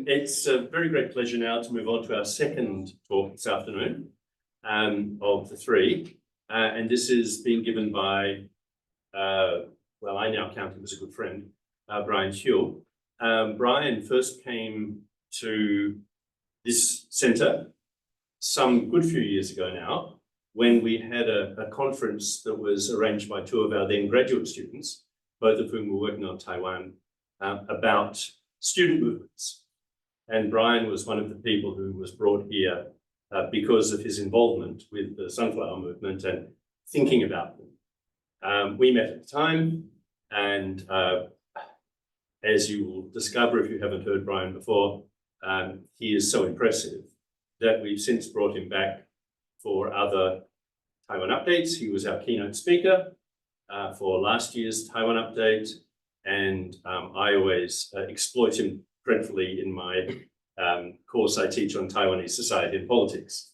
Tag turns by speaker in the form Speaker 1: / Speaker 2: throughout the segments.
Speaker 1: It's a very great pleasure now to move on to our second talk this afternoon of the three. And this is being given by, well, I now count him as a good friend, Brian Hioe. Brian first came to this centre some good few years ago now, when we had a conference that was arranged by two of our then graduate students, both of whom were working on Taiwan, about student movements. And Brian was one of the people who was brought here because of his involvement with the Sunflower movement and thinking about them. We met at the time, and as you will discover if you haven't heard Brian before, he is so impressive that we've since brought him back for other Taiwan updates. He was our keynote speaker for last year's Taiwan update, and I always exploit him dreadfully in my course I teach on Taiwanese society and politics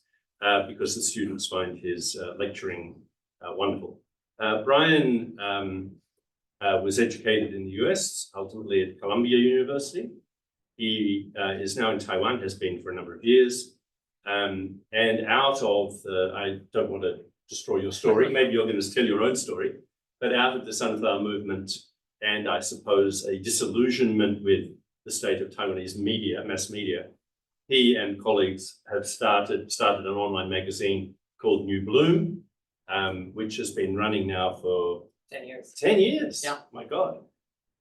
Speaker 1: because the students find his lecturing wonderful. Brian was educated in the US, ultimately at Columbia University. He is now in Taiwan, has been for a number of years. And out of the, I don't want to destroy your story, maybe you're going to tell your own story, but out of the Sunflower movement and I suppose a disillusionment with the state of Taiwanese media, mass media, he and colleagues have started an online magazine called New Bloom, which has been running now for
Speaker 2: 10 years.
Speaker 1: 10 years.
Speaker 2: Yeah.
Speaker 1: My God.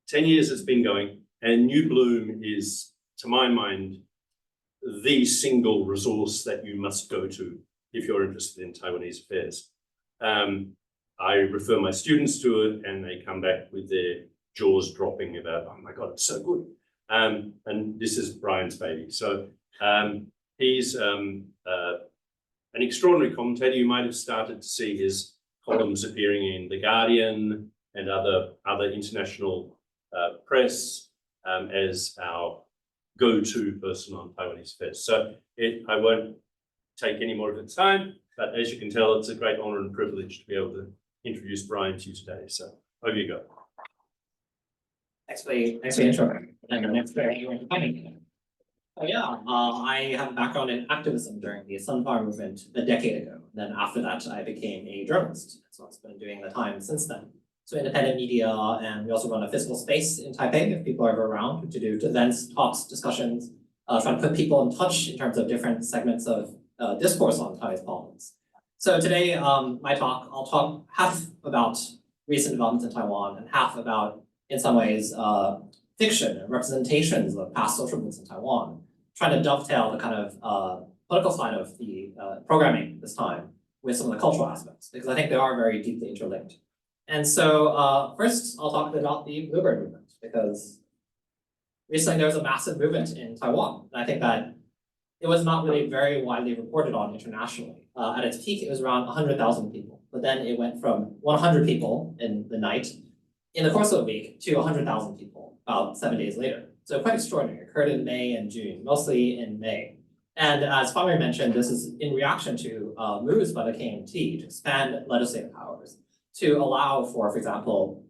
Speaker 1: 10 years it's been going. And New Bloom is, to my mind, the single resource that you must go to if you're interested in Taiwanese affairs. I refer my students to it and they come back with their jaws dropping about, oh my God, it's so good. And this is Brian's baby. So he's an extraordinary commentator. You might have started to see his columns appearing in The Guardian and other international press as our go-to person on Taiwanese affairs. So I won't take any more of its time, but as you can tell, it's a great honor and privilege to be able to introduce Brian to you today. So over you go.
Speaker 2: Thanks for the intro. And thanks for coming. I have a background in activism during the Sunflower movement a decade ago. Then after that, I became a journalist. So I've been doing the time since then. So independent media, and we also run a physical space in Taipei if people are ever around to do events, talks, discussions, trying to put people in touch in terms of different segments of discourse on Taiwanese politics. So today, my talk, I'll talk half about recent developments in Taiwan and half about, in some ways, fiction and representations of past social movements in Taiwan, trying to dovetail the kind of political side of the programming this time with some of the cultural aspects, because I think they are very deeply interlinked. And so first, I'll talk about the Bluebird movement, because recently there was a massive movement in Taiwan. And I think that it was not really very widely reported on internationally. At its peak, it was around 100,000 people. But then it went from 100 people in the night in the course of a week to 100,000 people about 7 days later. So quite extraordinary. It occurred in May and June, mostly in May. And as Fami mentioned, this is in reaction to moves by the KMT to expand legislative powers, to allow for example,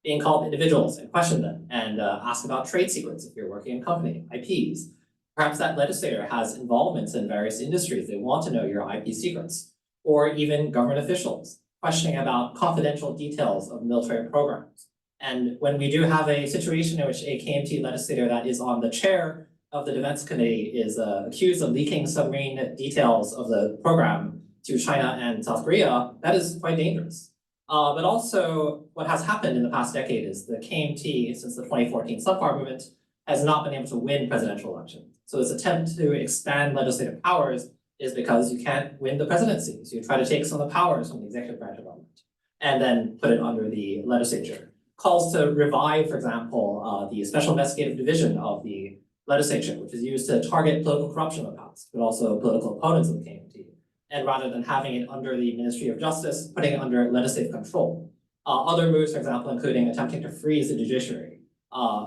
Speaker 2: being called individuals and question them and ask about trade secrets if you're working in company, IPs. Perhaps that legislator has involvements in various industries. They want to know your IP secrets, or even government officials questioning about confidential details of military programs. And when we do have a situation in which a KMT legislator that is on the chair of the Defense Committee is accused of leaking submarine details of the program to China and South Korea, that is quite dangerous. But also what has happened in the past decade is the KMT, since the 2014 Sunflower movement, has not been able to win presidential elections. So this attempt to expand legislative powers is because you can't win the presidency. So you try to take some of the powers from the executive branch of government and then put it under the legislature. Calls to revive, for example, the Special Investigative Division of the legislature, which is used to target political corruption in the past, but also political opponents of the KMT. And rather than having it under the Ministry of Justice, putting it under legislative control. Other moves, for example, including attempting to freeze the judiciary.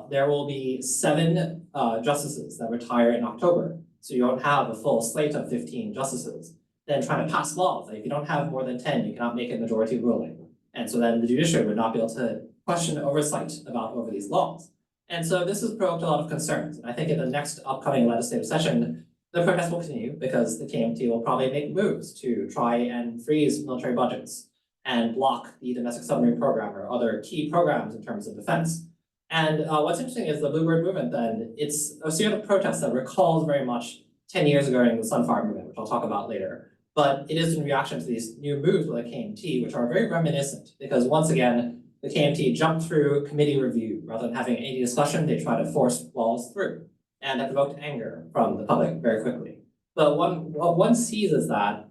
Speaker 2: There will be 7 justices that retire in October. So you don't have a full slate of 15 justices. Then trying to pass laws. Like if you don't have more than 10, you cannot make a majority ruling. And so then the judiciary would not be able to question oversight over these laws. And so this has provoked a lot of concerns. And I think in the next upcoming legislative session, the protests will continue because the KMT will probably make moves to try and freeze military budgets and block the domestic submarine program or other key programs in terms of defense. And what's interesting is the Bluebird Movement then, it's a series of protests that recalls very much 10 years ago during the Sunflower Movement, which I'll talk about later. But it is in reaction to these new moves by the KMT, which are very reminiscent because once again, the KMT jumped through committee review. Rather than having any discussion, they tried to force laws through. And that provoked anger from the public very quickly. But what one sees is that,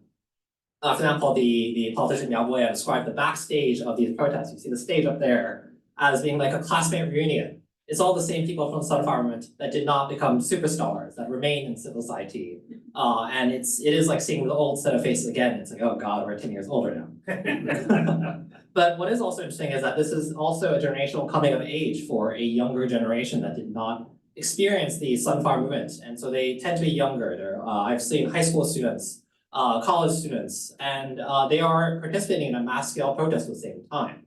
Speaker 2: for example, the politician Miao Boya described the backstage of these protests. You see the stage up there as being like a classmate reunion. It's all the same people from the Sunflower Movement that did not become superstars, that remain in civil society. And it is like seeing the old set of faces again. It's like, oh God, we're 10 years older now. But what is also interesting is that this is also a generational coming of age for a younger generation that did not experience the Sunflower Movement. And so they tend to be younger. I've seen high school students, college students, and they are participating in a mass scale protest at the same time.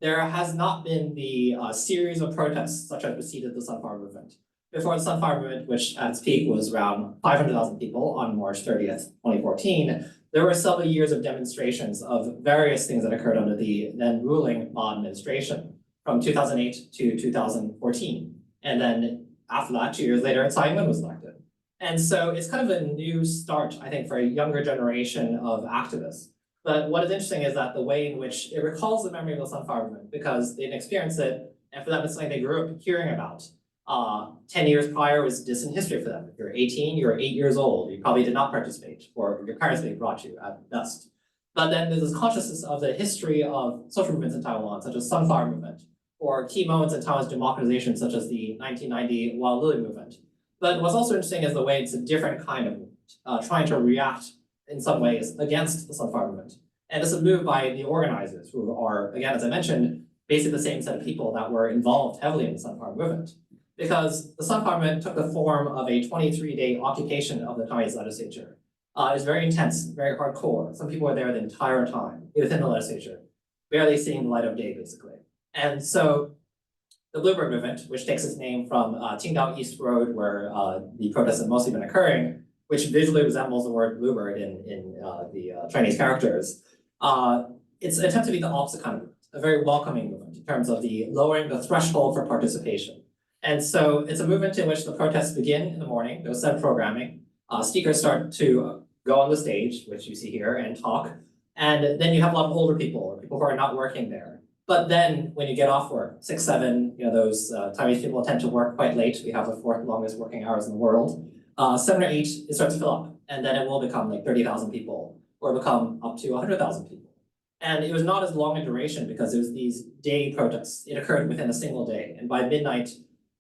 Speaker 2: There has not been the series of protests such as preceded the Sunflower Movement. Before the Sunflower Movement, which at its peak was around 500,000 people on March 30th, 2014, there were several years of demonstrations of various things that occurred under the then ruling Ma administration from 2008 to 2014. And then after that, 2 years later, Taiwan was elected. And so it's kind of a new start, I think, for a younger generation of activists. But what is interesting is that the way in which it recalls the memory of the Sunflower Movement because they didn't experience it, and for them it's something they grew up hearing about. 10 years prior was distant history for them. If you're 18, you're 8 years old, you probably did not participate, or your parents may have brought you at best. But then there's this consciousness of the history of social movements in Taiwan, such as Sunflower Movement, or key moments in Taiwan's democratization, such as the 1990 Wild Lily Movement. But what's also interesting is the way it's a different kind of movement, trying to react in some ways against the Sunflower Movement. And this is moved by the organizers, who are, again, as I mentioned, basically the same set of people that were involved heavily in the Sunflower Movement. Because the Sunflower Movement took the form of a 23-day occupation of the Taiwanese legislature. It was very intense, very hardcore. Some people were there the entire time within the legislature, barely seeing the light of day, basically. And so the Bluebird Movement, which takes its name from Qingdao East Road, where the protests have mostly been occurring, which visually resembles the word bluebird in the Chinese characters. It's an attempt to be the opposite kind of movement, a very welcoming movement in terms of the lowering the threshold for participation. And so it's a movement in which the protests begin in the morning, there's set programming, speakers start to go on the stage, which you see here, and talk. And then you have a lot of older people, or people who are not working there. But then when you get off work, 6, 7, those Taiwanese people tend to work quite late. We have the 4th longest working hours in the world. 7 or 8, it starts to fill up. And then it will become like 30,000 people, or become up to 100,000 people. And it was not as long in duration because it was these day protests. It occurred within a single day. And by midnight,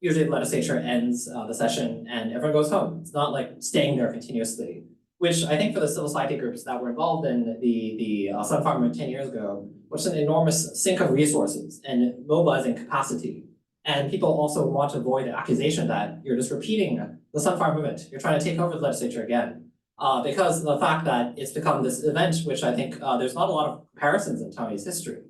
Speaker 2: usually the legislature ends the session and everyone goes home. It's not like staying there continuously, which I think for the civil society groups that were involved in the Sunflower Movement 10 years ago, was an enormous sink of resources and mobilizing capacity. And people also want to avoid the accusation that you're just repeating the Sunflower Movement. You're trying to take over the legislature again. Because of the fact that it's become this event, which I think there's not a lot of comparisons in Taiwanese history.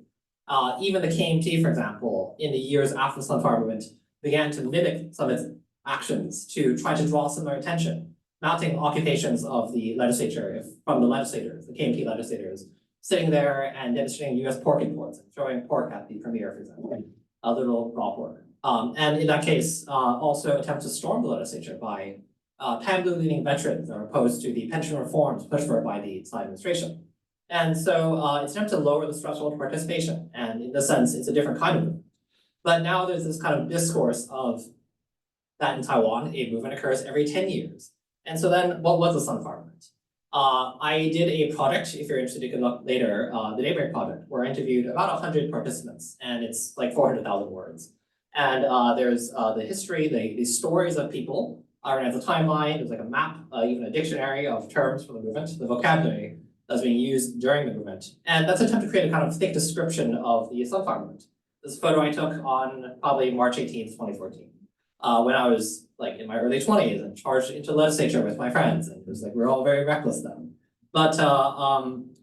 Speaker 2: Even the KMT, for example, in the years after the Sunflower Movement, began to mimic some of its actions to try to draw similar attention, mounting occupations of the legislature from the legislators, the KMT legislators, sitting there and demonstrating US pork imports and throwing pork at the premier, for example, a little raw pork. And in that case, also attempt to storm the legislature by pan-blue-leaning veterans that are opposed to the pension reforms pushed for by the Tsai administration. And so it's an attempt to lower the threshold of participation. And in this sense, it's a different kind of movement. But now there's this kind of discourse of that in Taiwan, a movement occurs every 10 years. And so then what was the Sunflower Movement? I did a project, if you're interested, you can look later, the Daybreak project, where I interviewed about 100 participants, and it's like 400,000 words. And there's the history, the stories of people, there's a timeline, there's like a map, even a dictionary of terms for the movement, the vocabulary that's being used during the movement. And that's an attempt to create a kind of thick description of the Sunflower Movement. This photo I took on probably March 18th, 2014, when I was like in my early 20s and charged into legislature with my friends. And it was like, we're all very reckless then. But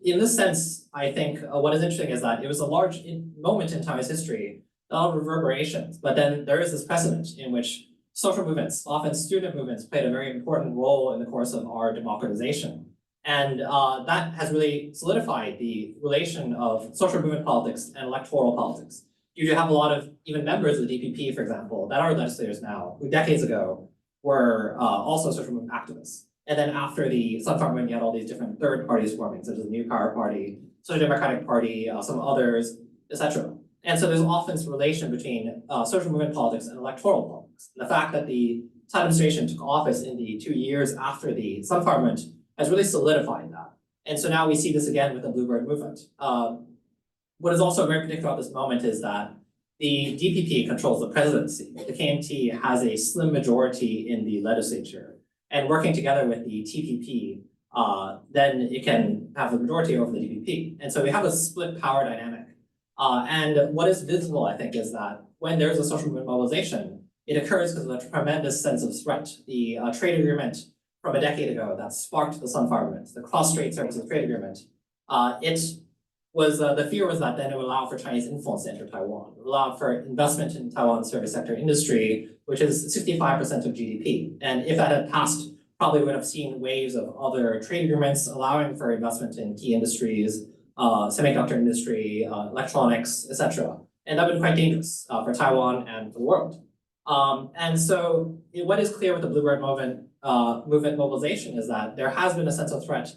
Speaker 2: in this sense, I think what is interesting is that it was a large moment in Taiwanese history a lot of reverberations. But then there is this precedent in which social movements, often student movements, played a very important role in the course of our democratization. And that has really solidified the relation of social movement politics and electoral politics. You have a lot of even members of the DPP, for example, that are legislators now, who decades ago were also social movement activists. And then after the Sunflower movement, you had all these different third parties forming, such as the New Power Party, Social Democratic Party, some others, etc. And so there's often this relation between social movement politics and electoral politics. And the fact that the Tsai administration took office in the 2 years after the Sunflower movement has really solidified that. And so now we see this again with the Bluebird movement. What is also very particular about this moment is that the DPP controls the presidency. The KMT has a slim majority in the legislature. And working together with the TPP, then it can have the majority over the DPP. And so we have a split power dynamic. And what is visible, I think, is that when there is a social movement mobilization, it occurs because of a tremendous sense of threat. The trade agreement from a decade ago that sparked the Sunflower movement, the cross-strait services trade agreement, the fear was that then it would allow for Chinese influence to enter Taiwan. It would allow for investment in Taiwan's service sector industry, which is 65% of GDP. And if that had passed, probably would have seen waves of other trade agreements allowing for investment in key industries, semiconductor industry, electronics, etc. And that would be quite dangerous for Taiwan and for the world. And so what is clear with the Bluebird movement mobilization is that there has been a sense of threat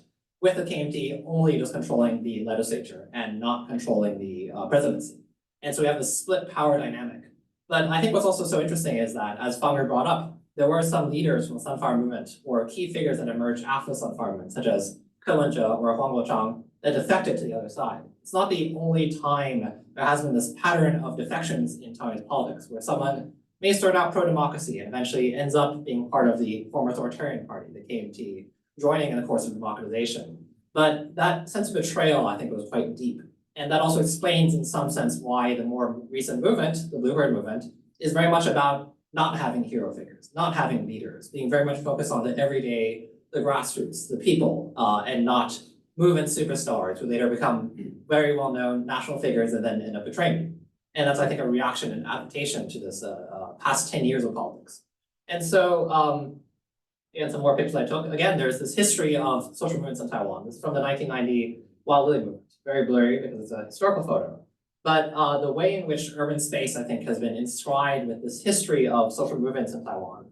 Speaker 2: with the KMT only just controlling the legislature and not controlling the presidency. And so we have this split power dynamic. But I think what's also so interesting is that, as Founder brought up, there were some leaders from the Sunflower movement or key figures that emerged after the Sunflower movement, such as Ke Wen-je or Huang Guochang, that defected to the other side. It's not the only time there has been this pattern of defections in Taiwanese politics, where someone may start out pro-democracy and eventually ends up being part of the former authoritarian party, the KMT, joining in the course of democratization. But that sense of betrayal, I think, was quite deep. And that also explains, in some sense, why the more recent movement, the Bluebird movement, is very much about not having hero figures, not having leaders, being very much focused on the everyday, the grassroots, the people, and not movement superstars who later become very well-known national figures and then end up betraying. And that's, I think, a reaction and adaptation to this past 10 years of politics. And so, and some more pictures I took. Again, there's this history of social movements in Taiwan. This is from the 1990 Wild Lily movement. Very blurry because it's a historical photo. But the way in which urban space, I think, has been inscribed with this history of social movements in Taiwan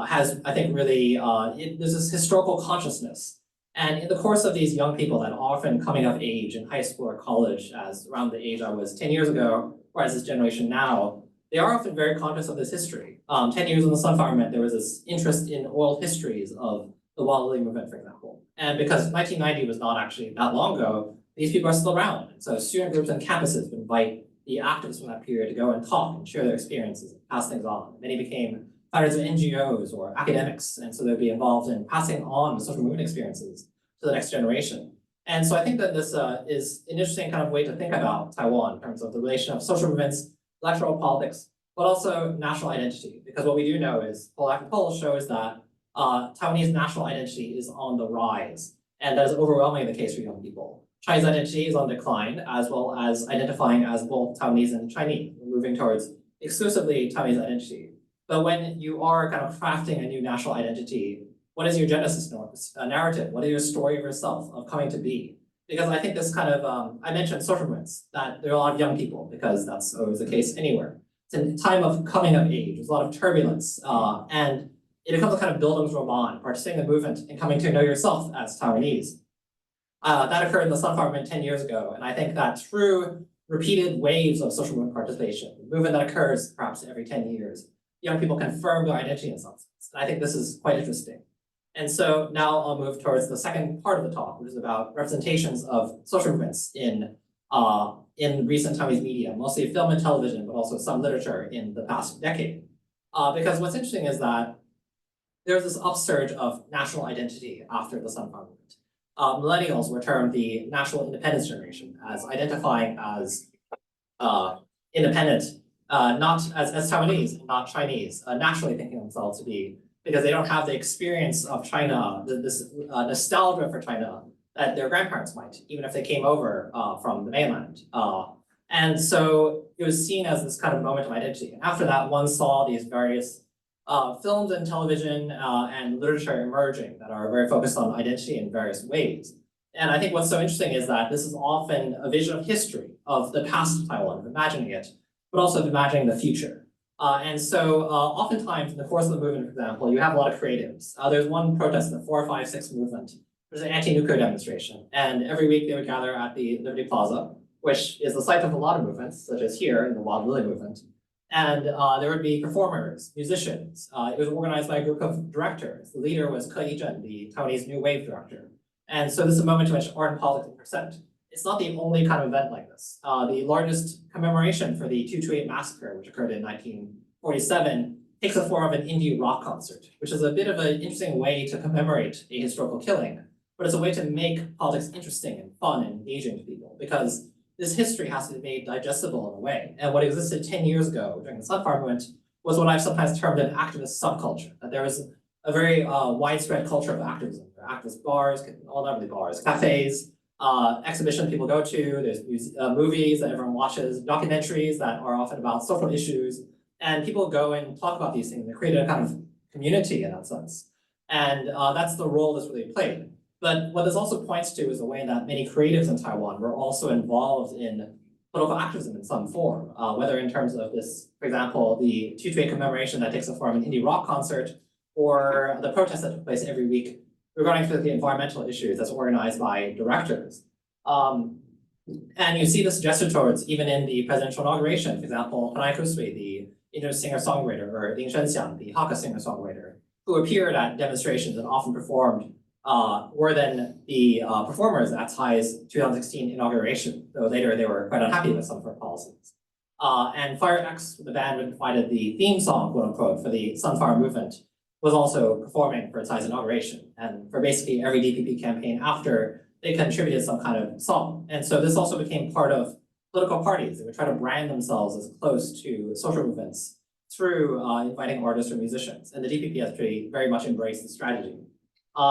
Speaker 2: has, I think, really, there's this historical consciousness. And in the course of these young people that are often coming of age in high school or college, as around the age I was 10 years ago, or as this generation now, they are often very conscious of this history. 10 years in the Sunflower movement, there was this interest in oral histories of the Wild Lily movement, for example. And because 1990 was not actually that long ago, these people are still around. And so student groups and campuses would invite the activists from that period to go and talk and share their experiences and pass things on. Many became founders of NGOs or academics, and so they'd be involved in passing on the social movement experiences to the next generation. And so I think that this is an interesting kind of way to think about Taiwan in terms of the relation of social movements, electoral politics, but also national identity. Because what we do know is poll after poll shows that Taiwanese national identity is on the rise, and that is overwhelmingly the case for young people. Chinese identity is on decline, as well as identifying as both Taiwanese and Chinese, moving towards exclusively Taiwanese identity. But when you are kind of crafting a new national identity, what is your genesis narrative? What is your story of yourself, of coming to be? Because I think this kind of, I mentioned social movements, that there are a lot of young people, because that's always the case anywhere. It's a time of coming of age, there's a lot of turbulence, and it becomes a kind of Bildungsroman, participating in the movement and coming to know yourself as Taiwanese. That occurred in the Sunflower movement 10 years ago, and I think that through repeated waves of social movement participation, a movement that occurs perhaps every 10 years, young people confirm their identity in some sense. And I think this is quite interesting. And so now I'll move towards the second part of the talk, which is about representations of social movements in recent Taiwanese media, mostly film and television, but also some literature in the past decade. Because what's interesting is that there's this upsurge of national identity after the Sunflower movement. Millennials were termed the national independence generation, as identifying as independent, not as Taiwanese, not Chinese, naturally thinking themselves to be, because they don't have the experience of China, this nostalgia for China that their grandparents might, even if they came over from the mainland. And so it was seen as this kind of moment of identity. And after that, one saw these various films and television and literature emerging that are very focused on identity in various ways. And I think what's so interesting is that this is often a vision of history, of the past of Taiwan, of imagining it, but also of imagining the future. And so oftentimes in the course of the movement, for example, you have a lot of creatives. There's one protest, the 456 movement. There's an anti-nuclear demonstration. And every week they would gather at the Liberty Plaza, which is the site of a lot of movements, such as here in the Wild Lily movement. And there would be performers, musicians. It was organized by a group of directors. The leader was Ke Yizhen, the Taiwanese New Wave director. And so this is a moment in which art and politics intersect. It's not the only kind of event like this. The largest commemoration for the 228 massacre, which occurred in 1947, takes the form of an indie rock concert, which is a bit of an interesting way to commemorate a historical killing, but it's a way to make politics interesting and fun and engaging to people, because this history has to be made digestible in a way. And what existed 10 years ago during the Sunflower movement was what I've sometimes termed an activist subculture, that there was a very widespread culture of activism. There are activist bars, all not really bars, cafes, exhibitions people go to, there's movies that everyone watches, documentaries that are often about social issues, and people go and talk about these things. They create a kind of community in that sense. And that's the role this really played. But what this also points to is the way that many creatives in Taiwan were also involved in political activism in some form, whether in terms of this, for example, the 228 commemoration that takes the form of an indie rock concert, or the protests that took place every week regarding the environmental issues that's organized by directors. And you see this gesture towards even in the presidential inauguration, for example, Panay Kusui, the Indian singer-songwriter, or Lin Shenxiang, the Hakka singer-songwriter, who appeared at demonstrations and often performed, were then the performers at Tsai's 2016 inauguration, though later they were quite unhappy with some of her policies. And Fire X, the band which provided the theme song, quote unquote, for the Sunflower movement, was also performing for Tsai's inauguration, and for basically every DPP campaign after, they contributed some kind of song. And so this also became part of political parties. They would try to brand themselves as close to social movements through inviting artists or musicians. And the DPP has very much embraced the strategy.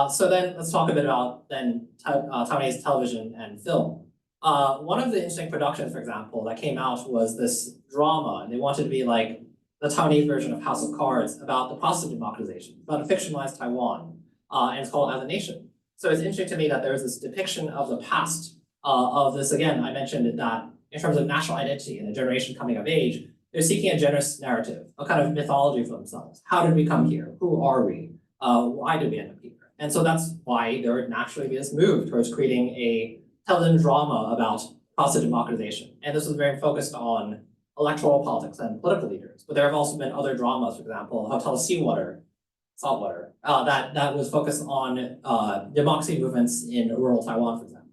Speaker 2: So then let's talk a bit about then Taiwanese television and film. One of the interesting productions, for example, that came out was this drama, and they wanted to be like the Taiwanese version of House of Cards, about the process of democratization, about a fictionalized Taiwan, and it's called As a Nation. So it's interesting to me that there's this depiction of the past of this, again, I mentioned that in terms of national identity and a generation coming of age, they're seeking a generous narrative, a kind of mythology for themselves. How did we come here? Who are we? Why did we end up here? And so that's why there would naturally be this move towards creating a television drama about process of democratization. And this was very focused on electoral politics and political leaders. But there have also been other dramas, for example, Hotel Saltwater, that was focused on democracy movements in rural Taiwan, for example.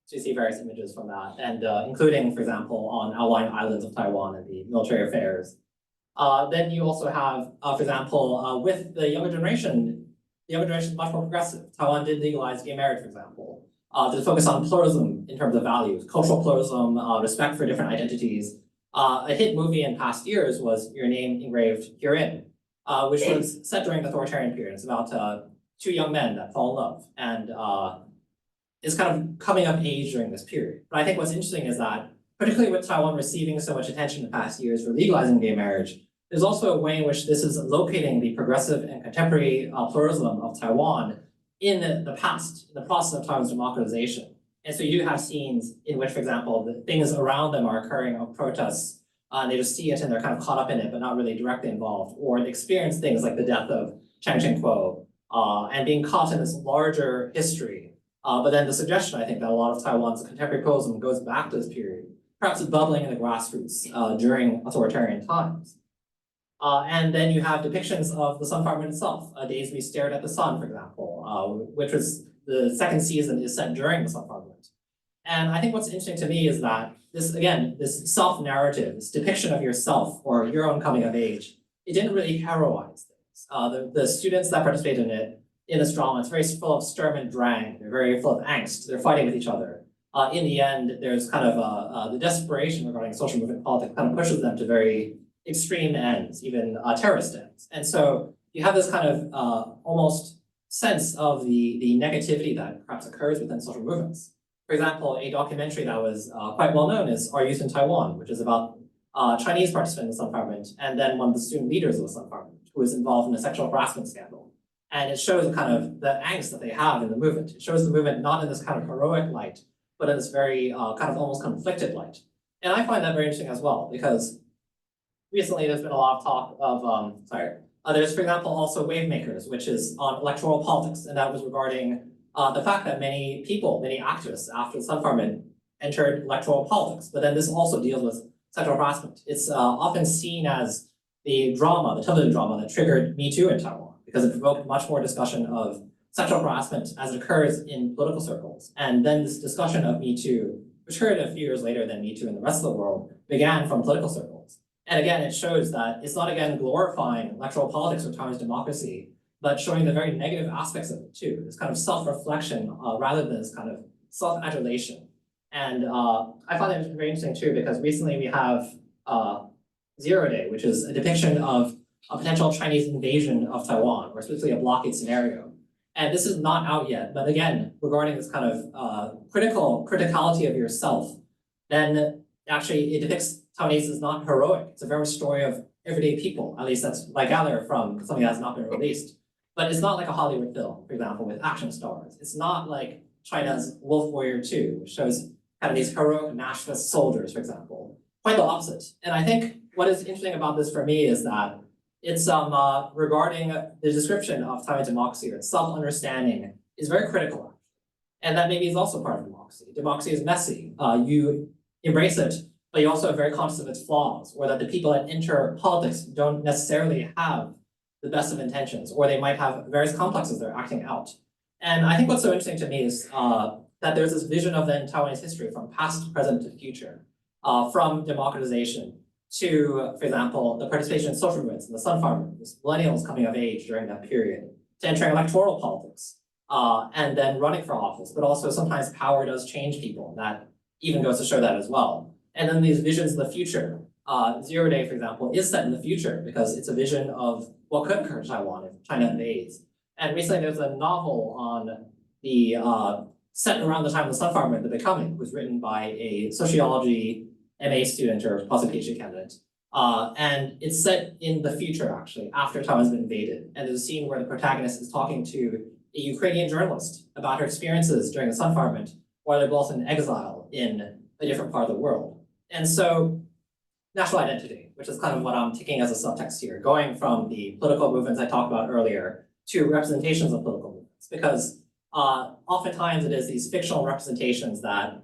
Speaker 2: So you see various images from that, and including, for example, on outlying islands of Taiwan and the military affairs. Then you also have, for example, with the younger generation is much more progressive. Taiwan did legalize gay marriage, for example, to focus on pluralism in terms of values, cultural pluralism, respect for different identities. A hit movie in past years was Your Name Engraved Herein, which was set during the authoritarian period. It's about two young men that fall in love, and is kind of coming of age during this period. But I think what's interesting is that, particularly with Taiwan receiving so much attention in the past years for legalizing gay marriage, there's also a way in which this is locating the progressive and contemporary pluralism of Taiwan in the past, in the process of Taiwan's democratization. And so you have scenes in which, for example, the things around them are occurring of protests, and they just see it and they're kind of caught up in it, but not really directly involved, or they experience things like the death of Chang Cheng-kuo, and being caught in this larger history. But then the suggestion, I think, that a lot of Taiwan's contemporary pluralism goes back to this period, perhaps bubbling in the grassroots during authoritarian times. And then you have depictions of the Sunflower Movement itself. Days We Stared at the Sun, for example, which was the second season is set during the Sunflower Movement. And I think what's interesting to me is that this, again, this self-narrative, this depiction of yourself or your own coming of age, it didn't really heroize things. The students that participated in it, in this drama, it's very full of Sturm and Drang. They're very full of angst. They're fighting with each other. In the end, there's kind of the desperation regarding social movement politics kind of pushes them to very extreme ends, even terrorist ends. And so you have this kind of almost sense of the negativity that perhaps occurs within social movements. For For example, a documentary that was quite well known is Our Youth in Taiwan, which is about Chinese participant in the Sunflower Movement, and then one of the student leaders of the Sunflower Movement, who was involved in a sexual harassment scandal. And it shows kind of the angst that they have in the movement. It shows the movement not in this kind of heroic light, but in this very kind of almost conflicted light. And I find that very interesting as well, because recently there's been a lot of talk of, there's, for example, also Wave Makers, which is on electoral politics, and that was regarding the fact that many people, many activists after the Sunflower Movement entered electoral politics, but then this also deals with sexual harassment. It's often seen as the drama, the television drama that triggered Me Too in Taiwan, because it provoked much more discussion of sexual harassment as it occurs in political circles. And then this discussion of Me Too, which occurred a few years later than Me Too in the rest of the world, began from political circles. And again, it shows that it's not, again, glorifying electoral politics or Taiwan's democracy, but showing the very negative aspects of it too, this kind of self-reflection rather than this kind of self-adulation. And I find it very interesting too, because recently we have Zero Day, which is a depiction of a potential Chinese invasion of Taiwan, or specifically a blockade scenario. And this is not out yet, but again, regarding this kind of criticality of yourself, then actually it depicts Taiwanese as not heroic. It's a very much story of everyday people, at least that's what I gather from something that has not been released. But it's not like a Hollywood film, for example, with action stars. It's not like China's Wolf Warrior 2, which shows kind of these heroic nationalist soldiers, for example. Quite the opposite. And I think what is interesting about this for me is that it's regarding the description of Taiwan democracy, or its self-understanding, is very critical. And that maybe is also part of democracy. Democracy is messy. You embrace it, but you're also very conscious of its flaws, or that the people that enter politics don't necessarily have the best of intentions, or they might have various complexes they're acting out. And I think what's so interesting to me is that there's this vision of then Taiwanese history from past, present, to future, from democratization to, for example, the participation in social movements and the Sunflower Movement, millennials coming of age during that period, to entering electoral politics, and then running for office, but also sometimes power does change people. That even goes to show that as well. And then these visions of the future. Zero Day, for example, is set in the future because it's a vision of what could occur in Taiwan if China invades. And recently there's a novel on the set around the time of the Sunflower Movement, The Becoming, was written by a sociology MA student or possibly PhD candidate. And it's set in the future, actually, after Taiwan's been invaded. And there's a scene where the protagonist is talking to a Ukrainian journalist about her experiences during the Sunflower Movement, while they're both in exile in a different part of the world. And so national identity, which is kind of what I'm taking as a subtext here, going from the political movements I talked about earlier to representations of political movements, because oftentimes it is these fictional representations that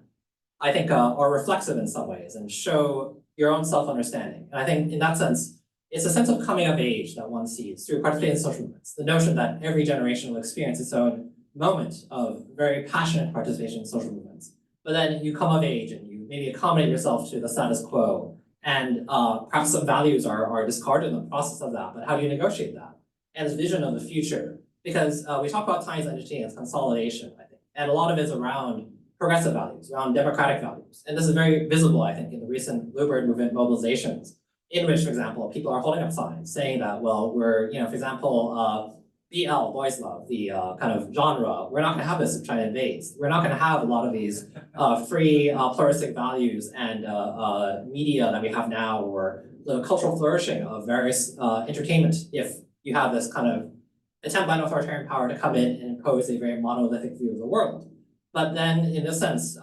Speaker 2: I think are reflexive in some ways and show your own self-understanding. And I think in that sense, it's a sense of coming of age that one sees through participating in social movements, the notion that every generation will experience its own moment of very passionate participation in social movements. But then you come of age and you maybe accommodate yourself to the status quo, and perhaps some values are discarded in the process of that, but how do you negotiate that? And this vision of the future, because we talk about Chinese identity as consolidation, I think, and a lot of it is around progressive values, around democratic values. And this is very visible, I think, in the recent Bluebird Movement mobilizations, in which, for example, people are holding up signs saying that, well, we're, for example, BL, boys love, the kind of genre, we're not going to have this if China invades. We're not going to have a lot of these free pluralistic values and media that we have now, or the cultural flourishing of various entertainment, if you have this kind of attempt by an authoritarian power to come in and impose a very monolithic view of the world. But then, in this sense,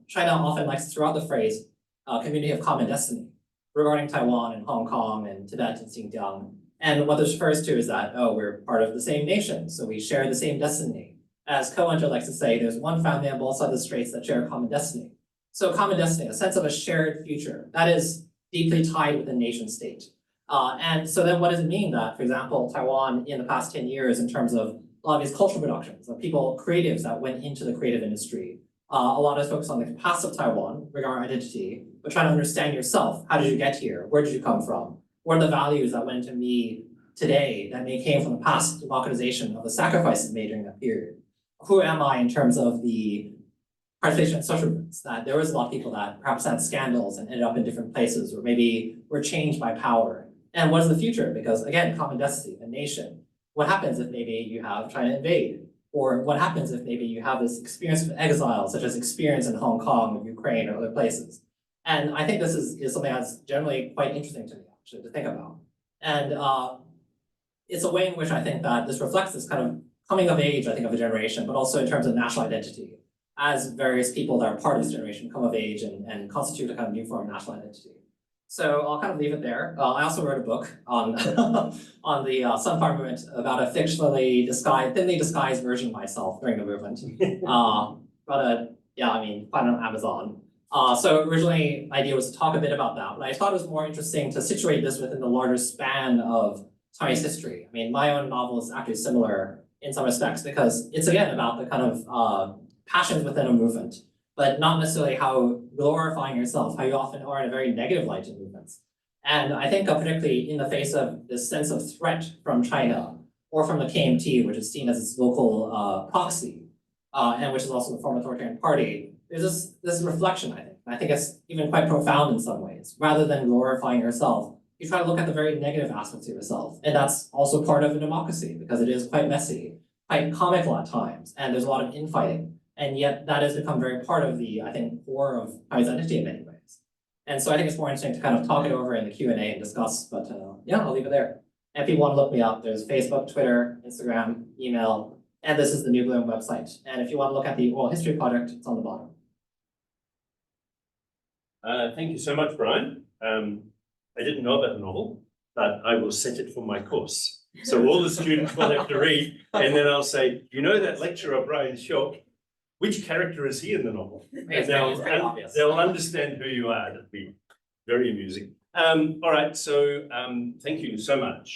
Speaker 2: China often likes to throw out the phrase community of common destiny regarding Taiwan and Hong Kong and Tibet and Xinjiang. And what this refers to is that, oh, we're part of the same nation, so we share the same destiny. As Co-Hunter likes to say, there's one family on both sides of the straits that share a common destiny. So common destiny, a sense of a shared future, that is deeply tied with the nation state. And so then what does it mean that, for example, Taiwan in the past 10 years in terms of a lot of these cultural productions, of people, creatives that went into the creative industry, a lot of focus on the past of Taiwan regarding identity, but trying to understand yourself. How did you get here? Where did you come from? What are the values that went into me today that may came from the past democratization of the sacrifices made during that period? Who am I in terms of the participation in social movements? That there was a lot of people that perhaps had scandals and ended up in different places, or maybe were changed by power. And what is the future? Because again, common destiny, a nation. What happens if maybe you have China invade? Or what happens if maybe you have this experience of exile, such as experience in Hong Kong or Ukraine or other places. And I think this is something that's generally quite interesting to me, actually, to think about. And it's a way in which I think that this reflects this kind of coming of age, I think, of a generation, but also in terms of national identity, as various people that are part of this generation come of age and constitute a kind of new form of national identity. So I'll kind of leave it there. I also wrote a book on on the Sunflower movement about a fictionally disguised, thinly disguised version of myself during the movement. Yeah, I mean, find it on Amazon. So originally, the idea was to talk a bit about that, but I thought it was more interesting to situate this within the larger span of Chinese history. I mean, my own novel is actually similar in some respects because it's again about the kind of passions within a movement, but not necessarily how glorifying yourself, how you often are in a very negative light in movements. And I think particularly in the face of this sense of threat from China or from the KMT, which is seen as its local proxy, and which is also the former authoritarian party, there's this reflection, I think. And I think it's even quite profound in some ways. Rather than glorifying yourself, you try to look at the very negative aspects of yourself. And that's also part of a democracy because it is quite messy, quite comical at times, and there's a lot of infighting. And yet that has become very part of the, I think, core of Chinese identity in many ways. And so I think it's more interesting to kind of talk it over in the Q&A and discuss, but yeah, I'll leave it there. And if you want to look me up, there's Facebook, Twitter, Instagram, email, and this is the New Bloom website. And if you want to look at the oral history project, it's on the bottom.
Speaker 1: Thank you so much, Brian. I didn't know about the novel, but I will set it for my course. So all the students will have to read, and then I'll say, you know that lecturer, Brian Shock, which character is he in the novel? And they'll understand who you are. That'd be very amusing. All right, so thank you so much.